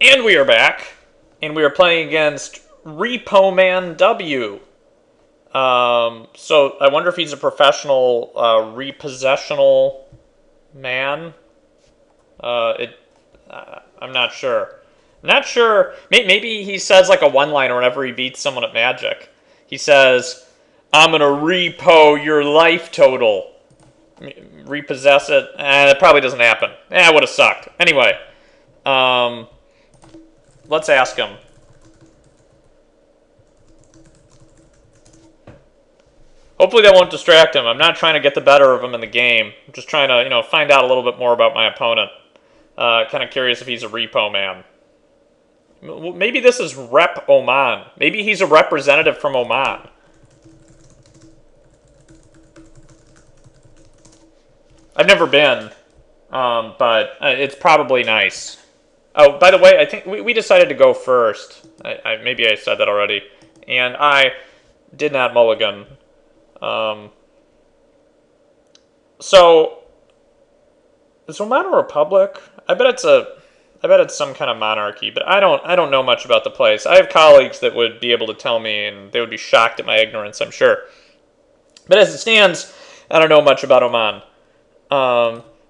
And we are back, and we are playing against Repo Man W. So I wonder if he's a professional repossessional man. It, I'm not sure. Not sure. Maybe he says like a one-liner whenever he beats someone at Magic. He says, "I'm gonna repo your life total." Repossess it. It probably doesn't happen. It would have sucked. Anyway, let's ask him. Hopefully that won't distract him. I'm not trying to get the better of him in the game. I'm just trying to, find out a little bit more about my opponent. Kind of curious if he's a repo man. Maybe this is Rep Oman. Maybe he's a representative from Oman. I've never been, but it's probably nice. Oh, by the way, I think we decided to go first. Maybe I said that already. And I did not mulligan. So is Oman a republic? I bet it's some kind of monarchy, but I don't know much about the place. I have colleagues that would be able to tell me, and they would be shocked at my ignorance, I'm sure. But as it stands, I don't know much about Oman.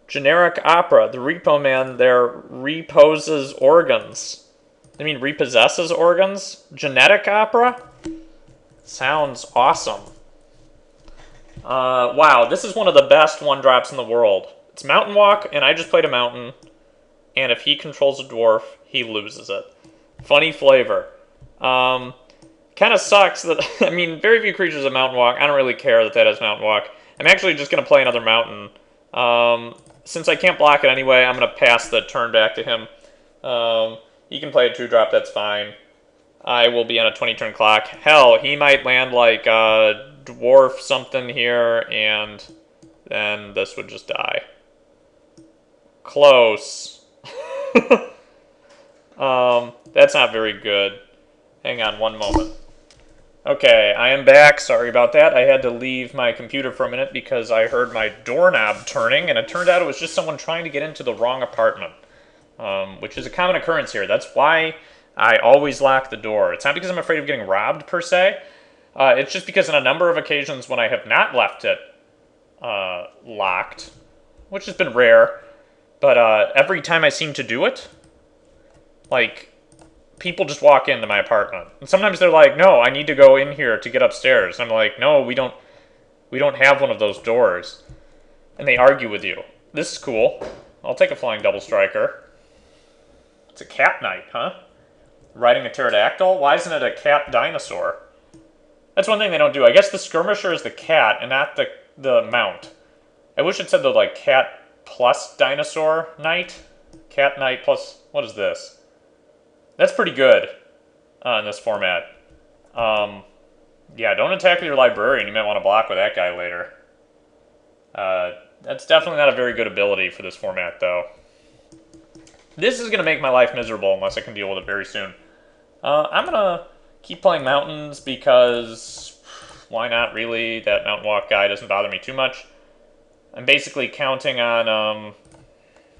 Generic opera. The repo man there reposes organs. I mean, repossesses organs? Genetic opera? Sounds awesome. Wow, this is one of the best one-drops in the world. It's Mountain Walk, and I just played a mountain, and if he controls a dwarf, he loses it. Funny flavor. Kind of sucks that, I mean, very few creatures have Mountain Walk. I don't really care that has Mountain Walk. I'm actually just going to play another mountain. Since I can't block it anyway, I'm going to pass the turn back to him. He can play a 2-drop, that's fine. I will be on a 20-turn clock. Hell, he might land like dwarf something here, and then this would just die. Close. That's not very good. Hang on one moment. Okay, I am back. Sorry about that. I had to leave my computer for a minute because I heard my doorknob turning, and it turned out it was just someone trying to get into the wrong apartment, which is a common occurrence here. That's why I always lock the door. It's not because I'm afraid of getting robbed, per se. It's just because on a number of occasions when I have not left it locked, which has been rare, but every time I seem to do it, like, people just walk into my apartment. And sometimes they're like, no, I need to go in here to get upstairs. I'm like, no, we don't have one of those doors. And they argue with you. This is cool. I'll take a flying double striker. It's a cat knight, huh? Riding a pterodactyl? Why isn't it a cat dinosaur? That's one thing they don't do. I guess the skirmisher is the cat and not the mount. I wish it said the, like, cat plus dinosaur knight. Cat knight plus... what is this? That's pretty good in this format. Yeah, don't attack with your librarian. You might want to block with that guy later. That's definitely not a very good ability for this format, though. This is going to make my life miserable unless I can deal with it very soon. I'm going to keep playing mountains because why not, really? That Mountain Walk guy doesn't bother me too much. I'm basically counting on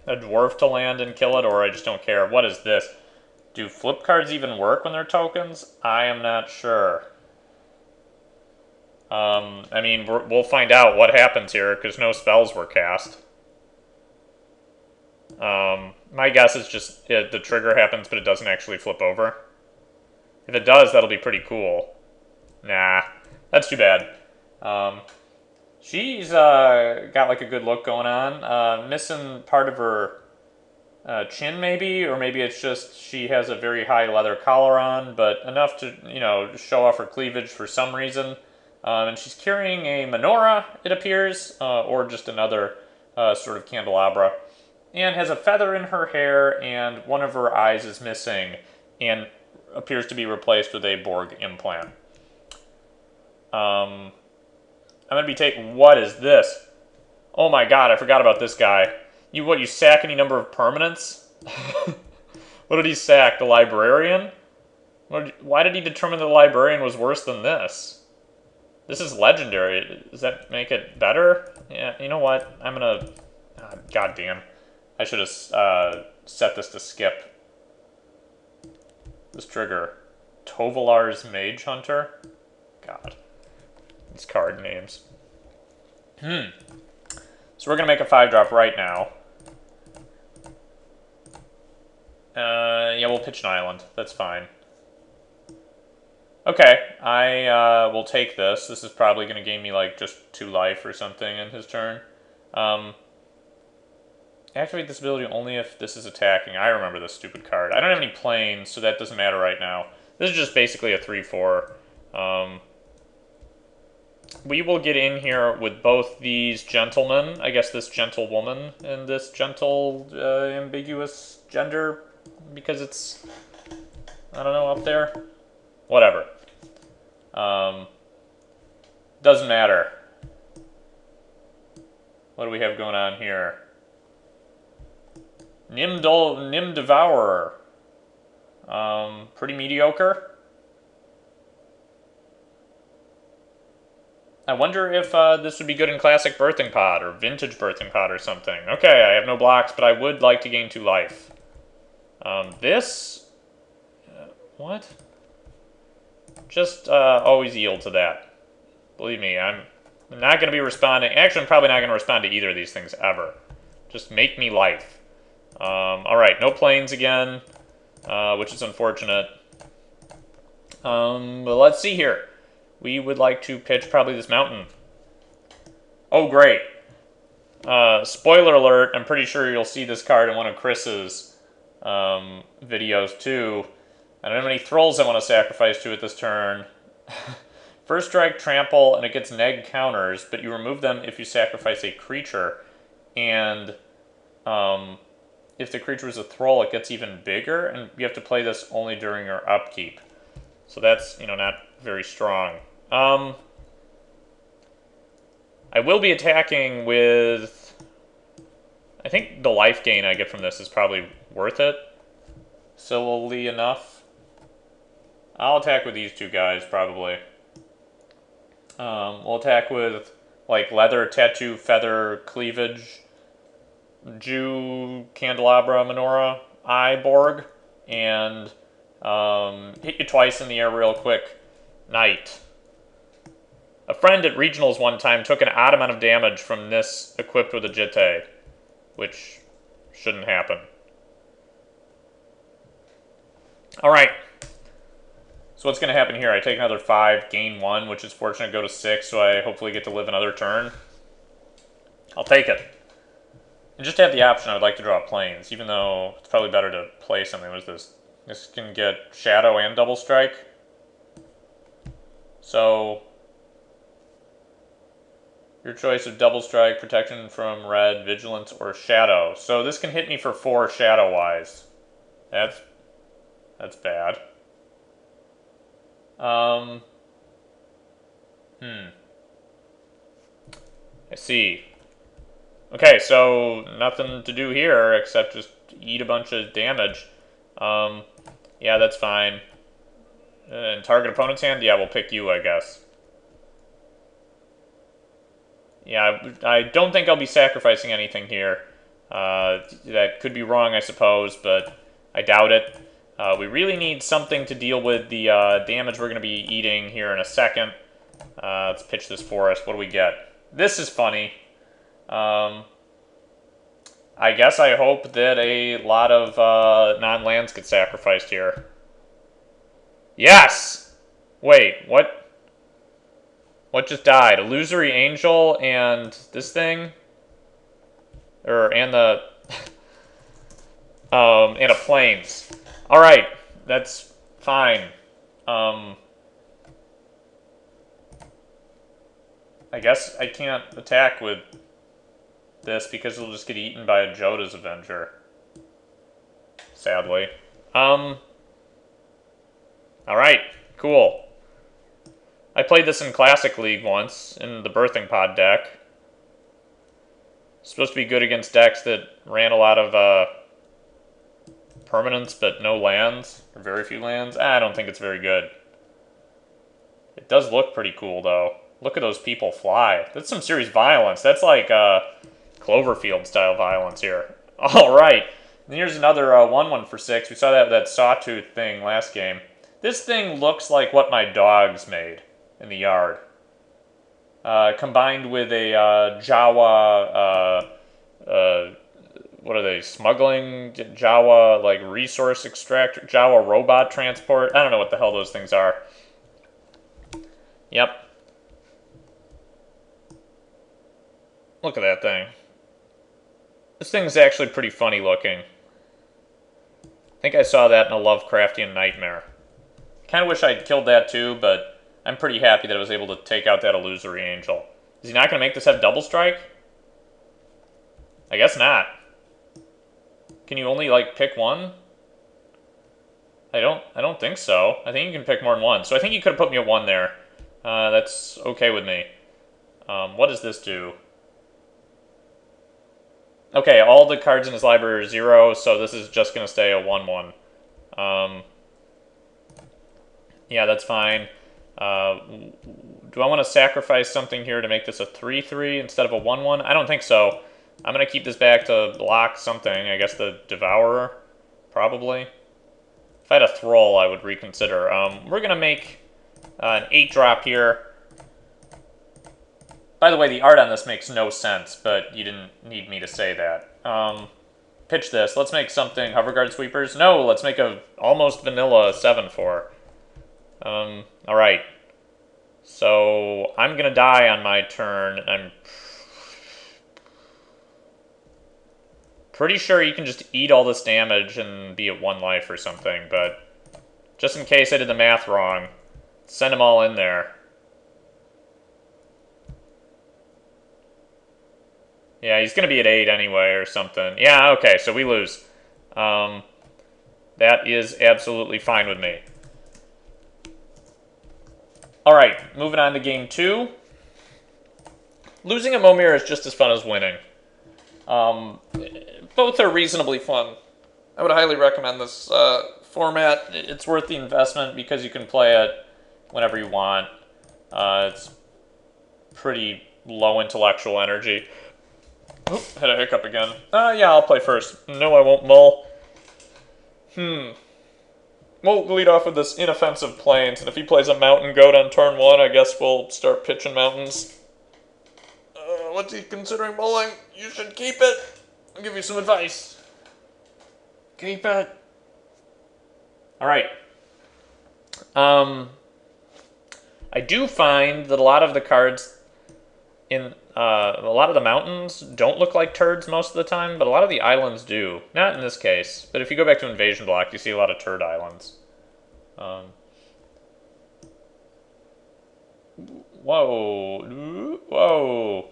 a dwarf to land and kill it, or I just don't care. What is this? Do flip cards even work when they're tokens? I am not sure. I mean, we'll find out what happens here, because no spells were cast. My guess is just the trigger happens, but it doesn't actually flip over. If it does, that'll be pretty cool. Nah, that's too bad. She's got like a good look going on. Missing part of her chin, maybe, or maybe it's just she has a very high leather collar on, but enough to, show off her cleavage for some reason. And she's carrying a menorah, it appears, or just another sort of candelabra, and has a feather in her hair, and one of her eyes is missing, and appears to be replaced with a Borg implant. I'm going to be taking... what is this? Oh my god, I forgot about this guy. You sack any number of permanents? What did he sack? The librarian? Why did he determine the librarian was worse than this? This is legendary. Does that make it better? Yeah, you know what? I'm going to... God damn. I should have set this to skip. This trigger. Tovalar's Mage Hunter? God. These card names. So we're going to make a 5-drop right now. Yeah, we'll pitch an island. That's fine. Okay, I will take this. This is probably going to gain me, like, just 2 life or something in his turn. Activate this ability only if this is attacking. I remember this stupid card. I don't have any planes, so that doesn't matter right now. This is just basically a 3-4. We will get in here with both these gentlemen. I guess this gentlewoman and this gentle, ambiguous gender, because it's, I don't know, up there. Whatever. Doesn't matter. What do we have going on here? Nim Devourer. Pretty mediocre. I wonder if this would be good in Classic Birthing Pod or Vintage Birthing Pod or something. Okay, I have no blocks, but I would like to gain 2 life. This? What? Just always yield to that. Believe me, I'm not going to be responding. Actually, I'm probably not going to respond to either of these things ever. Just make me life. Alright, no planes again, which is unfortunate. But let's see here. We would like to pitch probably this mountain. Oh, great. Spoiler alert, I'm pretty sure you'll see this card in one of Chris's videos too. I don't have any thralls I want to sacrifice to it this turn. First strike, trample, and it gets neg counters, but you remove them if you sacrifice a creature. And if the creature is a thrall, it gets even bigger, and you have to play this only during your upkeep. So that's, you know, not very strong. I will be attacking with... I think the life gain I get from this is probably worth it. Silly enough. I'll attack with these 2 guys, probably. We'll attack with, like, Leather, Tattoo, Feather, Cleavage, Jew, Candelabra, Menorah, Borg, and hit you twice in the air real quick. Knight. A friend at Regionals one time took an odd amount of damage from this equipped with a Jitte, which shouldn't happen. Alright. So what's going to happen here? I take another 5, gain 1, which is fortunate, go to 6, so I hopefully get to live another turn. I'll take it. And just to have the option, I would like to draw planes, even though it's probably better to play something. What is this? This can get Shadow and Double Strike. So, your choice of Double Strike, Protection from Red, Vigilance, or Shadow. So this can hit me for 4 Shadow-wise. That's bad. I see. Okay, so nothing to do here except just eat a bunch of damage. Yeah, that's fine. And target opponent's hand? Yeah, we'll pick you, I guess. Yeah, I don't think I'll be sacrificing anything here. That could be wrong, I suppose, but I doubt it. We really need something to deal with the damage we're going to be eating here in a second. Let's pitch this forest. What do we get? This is funny. I guess I hope that a lot of non-lands get sacrificed here. Yes! Wait, what? What just died? Illusory Angel and this thing? And the... and a Plains. Alright, that's fine. I guess I can't attack with this because it'll just get eaten by a Joda's Avenger. Sadly. Alright, cool. I played this in Classic League once, in the Birthing Pod deck. It's supposed to be good against decks that ran a lot of permanents but no lands, or very few lands. I don't think it's very good. It does look pretty cool, though. Look at those people fly. That's some serious violence. That's like Cloverfield-style violence here. Alright, And here's another 1/1 for 6. We saw that sawtooth thing last game. This thing looks like what my dogs made in the yard. Combined with a Jawa, what are they, smuggling? Jawa, like, resource extractor? Jawa robot transport? I don't know what the hell those things are. Yep. Look at that thing. This thing's actually pretty funny looking. I think I saw that in a Lovecraftian nightmare. Kind of wish I'd killed that too, but I'm pretty happy that I was able to take out that illusory angel. Is he not going to make this have double strike? I guess not. Can you only, like, pick one? I don't think so. I think you can pick more than one. So I think you could have put me at 1 there. That's okay with me. What does this do? Okay, all the cards in his library are 0, so this is just going to stay a 1/1. Yeah, that's fine. Do I want to sacrifice something here to make this a 3/3 instead of a 1/1? I don't think so. I'm going to keep this back to block something. I guess the Devourer, probably. If I had a Thrall, I would reconsider. We're going to make an 8-drop here. By the way, the art on this makes no sense, but you didn't need me to say that. Pitch this. Let's make something. Hoverguard Sweepers? No, let's make a almost vanilla 7/4. Alright. So, I'm going to die on my turn. I'm pretty sure you can just eat all this damage and be at 1 life or something, but just in case I did the math wrong, send them all in there. Yeah, he's going to be at 8 anyway or something. Yeah, okay, so we lose. That is absolutely fine with me. Alright, moving on to game 2. Losing a Momir is just as fun as winning. Both are reasonably fun. I would highly recommend this format. It's worth the investment because you can play it whenever you want. It's pretty low intellectual energy. Oop, had a hiccup again. Yeah, I'll play first. No, I won't mull. We'll lead off with this inoffensive plains, and if he plays a mountain goat on turn 1, I guess we'll start pitching mountains. What's he considering mulling? You should keep it. I'll give you some advice. Keep it. Alright. I do find that a lot of the cards in a lot of the mountains don't look like turds most of the time, but a lot of the islands do. Not in this case, but if you go back to Invasion Block, you see a lot of turd islands. Whoa. Whoa.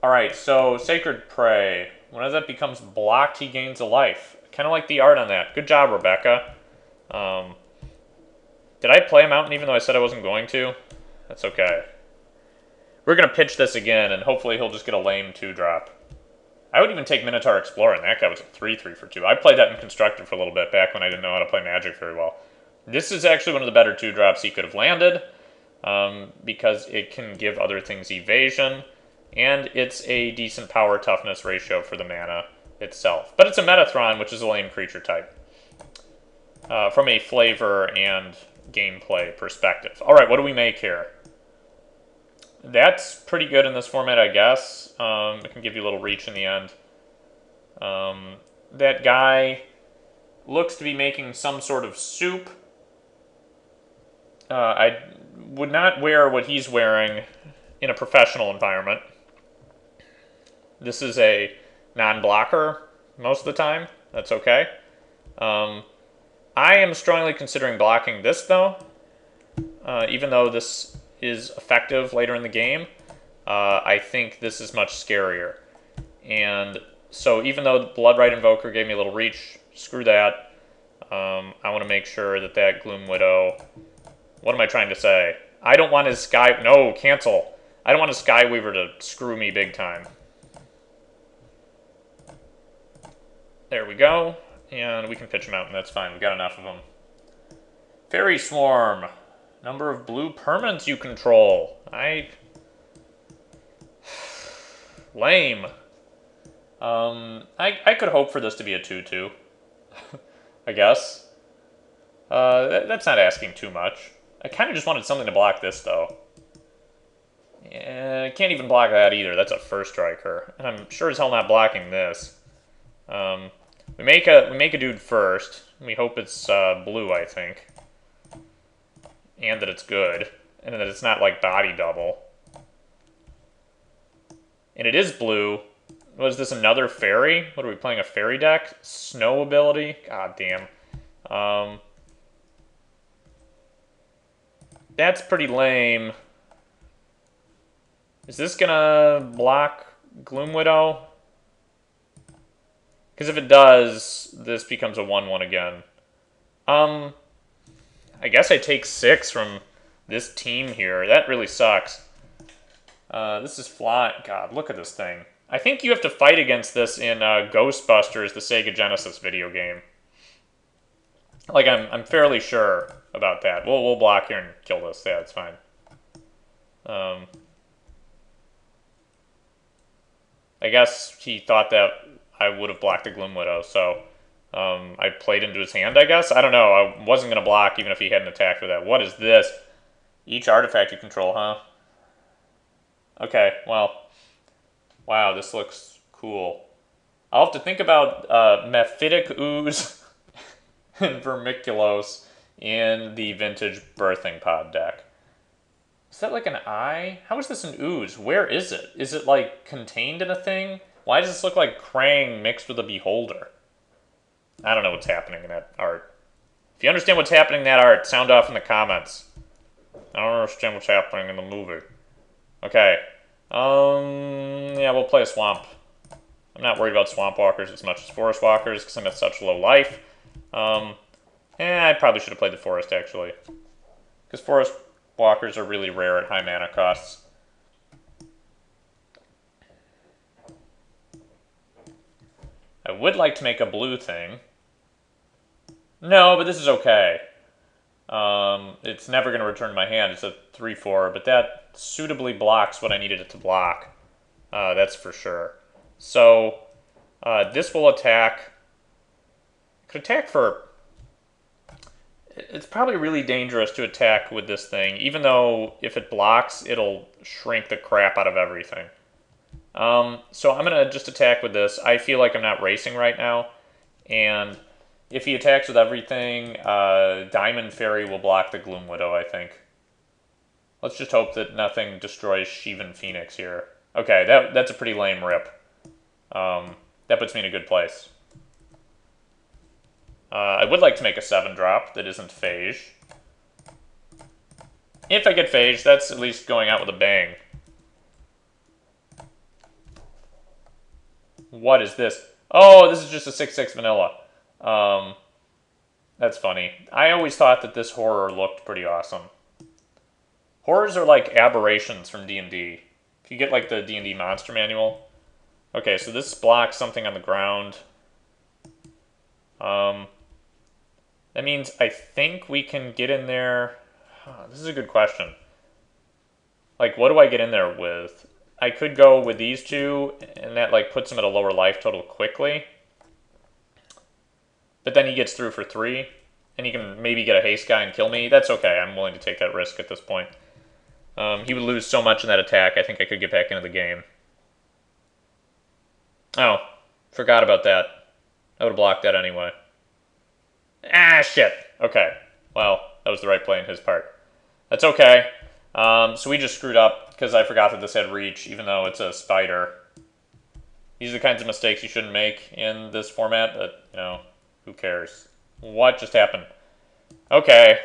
Alright, so Sacred Prey. When that becomes blocked, he gains a life. Kind of like the art on that. Good job, Rebecca. Did I play a mountain even though I said I wasn't going to? That's okay. We're going to pitch this again, and hopefully he'll just get a lame 2-drop. I would even take Minotaur Explorer, and that guy was a 3/3 for 2. I played that in Constructed for a little bit back when I didn't know how to play Magic very well. This is actually one of the better 2-drops he could have landed, because it can give other things evasion, and it's a decent power-toughness ratio for the mana itself. But it's a Metatron, which is a lame creature type, from a flavor and gameplay perspective. Alright, what do we make here? That's pretty good in this format, I guess. It can give you a little reach in the end. That guy looks to be making some sort of soup. I would not wear what he's wearing in a professional environment. This is a non-blocker most of the time. That's okay. I am strongly considering blocking this, though. Even though this is effective later in the game, I think this is much scarier. And so even though the Bloodright Invoker gave me a little reach, screw that. I want to make sure that that Gloom Widow... What am I trying to say? I don't want his Sky... No, cancel. I don't want his Skyweaver to screw me big time. There we go. And we can pitch him out, and that's fine. We've got enough of them. Fairy Swarm. Number of blue permanents you control. Lame. I could hope for this to be a 2-2, I guess. That's not asking too much. I kind of just wanted something to block this, though. Yeah, I can't even block that either. That's a first striker. And I'm sure as hell not blocking this. We make a dude first. We hope it's blue, I think. And that it's good. And that it's not like body double. And it is blue. Was this another fairy? What are we playing, a fairy deck? Snow ability? God damn. That's pretty lame. Is this gonna block Gloom Widow? Because if it does, this becomes a 1-1 again. I guess I take 6 from this team here. That really sucks. This is fly. God, look at this thing. I think you have to fight against this in Ghostbusters, the Sega Genesis video game. Like, I'm fairly sure about that. We'll block here and kill this. Yeah, it's fine. I guess he thought that I would have blocked the Gloom Widow, so I played into his hand, I guess? I don't know. I wasn't going to block even if he hadn't attacked with that. What is this? Each artifact you control, huh? Okay, well, wow, this looks cool. I'll have to think about Mephitic Ooze and Vermiculos in the Vintage Birthing Pod deck. Is that like an eye? How is this an ooze? Where is it? Is it like contained in a thing? Why does this look like Krang mixed with a beholder? I don't know what's happening in that art. If you understand what's happening in that art, sound off in the comments. I don't understand what's happening in the movie. Okay. Yeah, we'll play a swamp. I'm not worried about swamp walkers as much as forest walkers because I'm at such low life. I probably should have played the forest, actually. Because forest walkers are really rare at high mana costs. I would like to make a blue thing. No, but this is okay. It's never going to return to my hand. It's a 3-4, but that suitably blocks what I needed it to block. That's for sure. So, this will attack. Could attack for... It's probably really dangerous to attack with this thing, even though if it blocks, it'll shrink the crap out of everything. So I'm going to just attack with this. I feel like I'm not racing right now, and if he attacks with everything, Diamond Fairy will block the Gloom Widow, I think. Let's just hope that nothing destroys Shivan Phoenix here. Okay, that's a pretty lame rip. That puts me in a good place. I would like to make a 7-drop that isn't Phage. If I get Phage, that's at least going out with a bang. What is this? Oh, this is just a 6/6 vanilla. That's funny. I always thought that this horror looked pretty awesome. Horrors are like aberrations from D&D. If you get like the D&D monster manual. Okay, so this blocks something on the ground. That means I think we can get in there. This is a good question. Like, what do I get in there with? I could go with these two, and that like puts him at a lower life total quickly. But then he gets through for 3, and he can maybe get a haste guy and kill me. That's okay. I'm willing to take that risk at this point. He would lose so much in that attack, I think I could get back into the game. Oh, forgot about that. I would have blocked that anyway. Ah, shit. Okay. Well, that was the right play on his part. That's okay. So we just screwed up because I forgot that this had reach, even though it's a spider. These are the kinds of mistakes you shouldn't make in this format, but, you know, who cares? What just happened? Okay,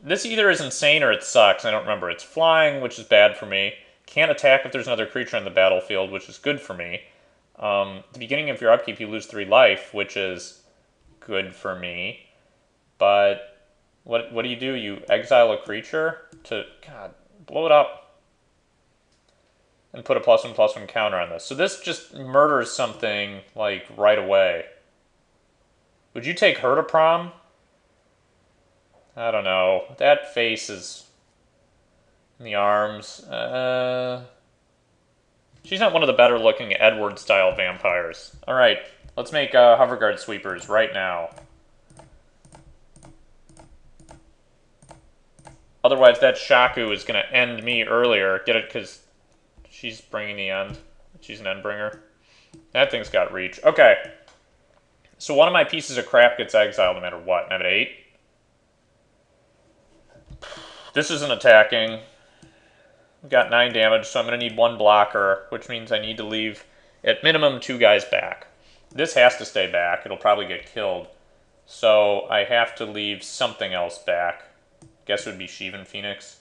this either is insane or it sucks. I don't remember. It's flying, which is bad for me. Can't attack if there's another creature on the battlefield, which is good for me. At the beginning of your upkeep, you lose 3 life, which is good for me. But what do? You exile a creature to, God, blow it up. And put a +1/+1 counter on this. So this just murders something, like, right away. Would you take her to prom? I don't know. That face is in the arms. She's not one of the better looking Edward-style vampires. Alright, let's make Hoverguard Sweepers right now. Otherwise, that Shaku is going to end me earlier. Get it? Because she's bringing the end. She's an endbringer. That thing's got reach. Okay. So one of my pieces of crap gets exiled no matter what. I'm at 8. This isn't attacking. Got 9 damage, so I'm going to need 1 blocker, which means I need to leave, at minimum, 2 guys back. This has to stay back. It'll probably get killed. So I have to leave something else back. Guess it would be Shivan Phoenix.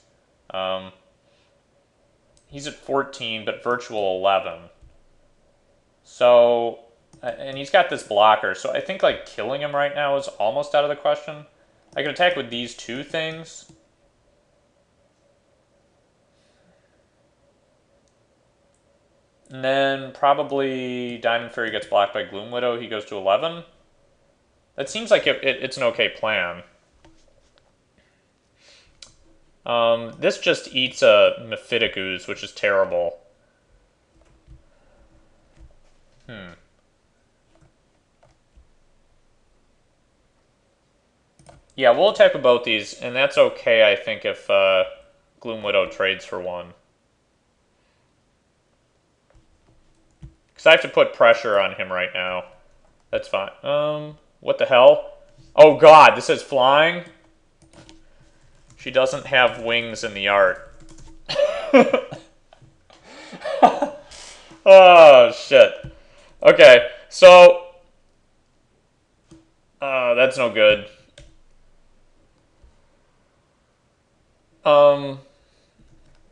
He's at 14, but virtual 11. So, and he's got this blocker, so I think like killing him right now is almost out of the question. I can attack with these 2 things. And then probably Diamond Fairy gets blocked by Gloom Widow. He goes to 11. That seems like it's an okay plan. This just eats a Mephitic Ooze, which is terrible. Yeah, we'll attack with both these, and that's okay, I think, if Gloom Widow trades for 1. Because I have to put pressure on him right now. That's fine. What the hell? Oh god, this is flying? She doesn't have wings in the art. Oh, shit. Okay, so... that's no good.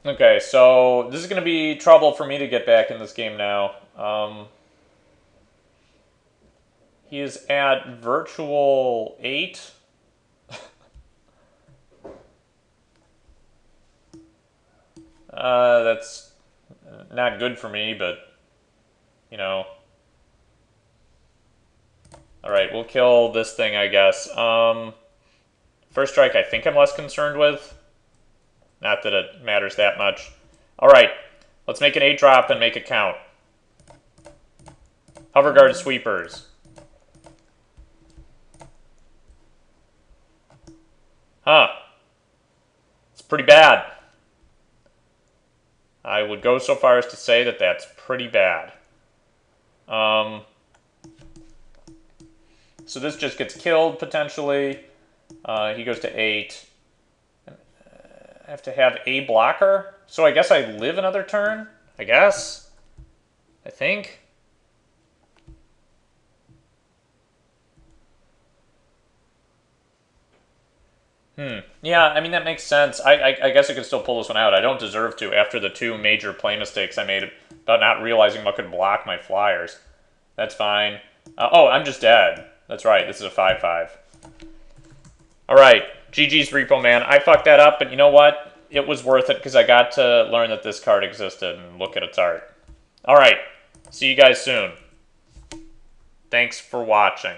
Okay, so this is going to be trouble for me to get back in this game now. He is at virtual 8. That's not good for me, but, you know. Alright, we'll kill this thing, I guess. First strike I think I'm less concerned with. Not that it matters that much. Alright, let's make an 8-drop and make it count. Hoverguard Sweepers. Huh. It's pretty bad. I would go so far as to say that that's pretty bad. So this just gets killed, potentially. He goes to 8. I have to have a blocker? So I guess I live another turn? I guess? I think? Yeah, I mean, that makes sense. I guess I could still pull this one out. I don't deserve to after the 2 major play mistakes I made about not realizing what could block my flyers. That's fine. Oh, I'm just dead. That's right. This is a 5-5. Alright. GG's Repo Man. I fucked that up, but you know what? It was worth it because I got to learn that this card existed and look at its art. Alright. See you guys soon. Thanks for watching.